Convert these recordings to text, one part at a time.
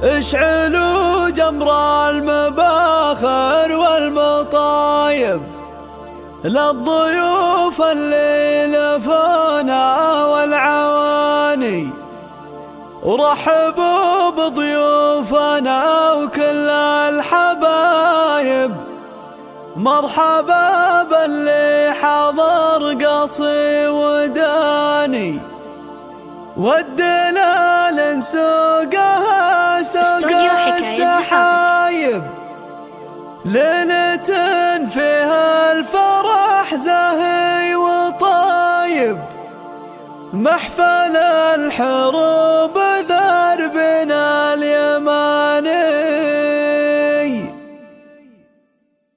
اشعلوا جمر المباخر والمطايب للضيوف اللي لفونا والعواني، ورحبوا بضيوفنا وكل الحبايب. مرحبا باللي حضر قصي وداني، ودنا لنسوقها سوق السحايب. ليلة فيها الفرح زاهي وطايب، محفل الحروب دربنا اليماني.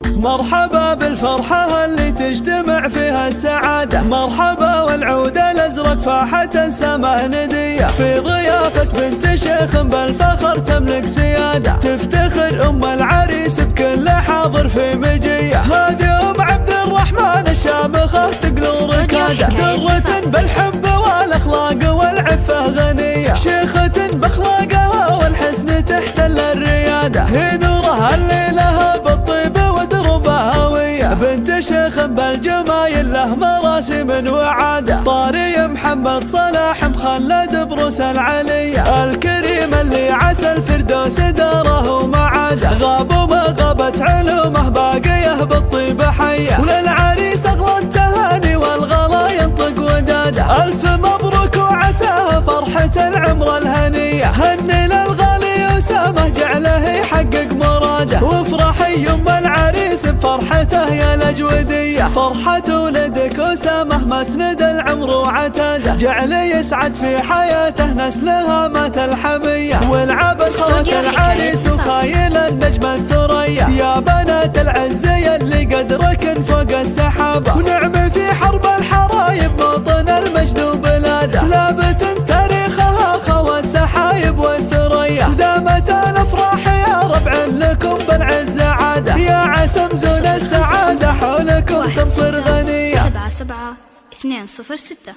مرحبا بالفرحة اللي تجتمع فيها السعادة، مرحبا والعود الأزرق فاحة سماه ندية، في ضيافة بنت شيخ بالفخر تملك سيادة، تفتخر أم العريس بكل حاضر في مجية. هذه أم عبد الرحمن الشامخة تقلو ركادة، درة بالحب والأخلاق والعفة غنية، شيخة بأخلاقها والحسن تحتل الريادة. هي نورها اللي لها بالطيب ودربها هوية، بنت شيخ بالجمايل له مراسم وعادة، طاري محمد صلاح مخلد بروس العلية، الكريم اللي عسى الفردوس داره ومعاده، غاب وما غابت علومه باقيه بالطيب حيه. وللعريس اغلى التهاني والغلا ينطق وداده، الف مبروك وعساها فرحة العمر الهنية. هني للغالي أسامة جعله يحقق مراده، وافرحي يم العريس بفرحته يا الأجودية. فرحة ولدك أسامة مسند العمر وعتاده، جعل يسعد في حياته نسلها مات الحمية. والعبد خوات العريس وخايل النجم الثريا، يا بنات العز اللي قدركن فوق السحابة، ونعم في حرب الحرايب موطن المجد وبلاده. لابت تاريخها خوى السحايب والثريا، دامت الافراح يا ربع لكم بالعز عاده، يا عسى مزون السعاده حولكم تمطر غنيه. 77 206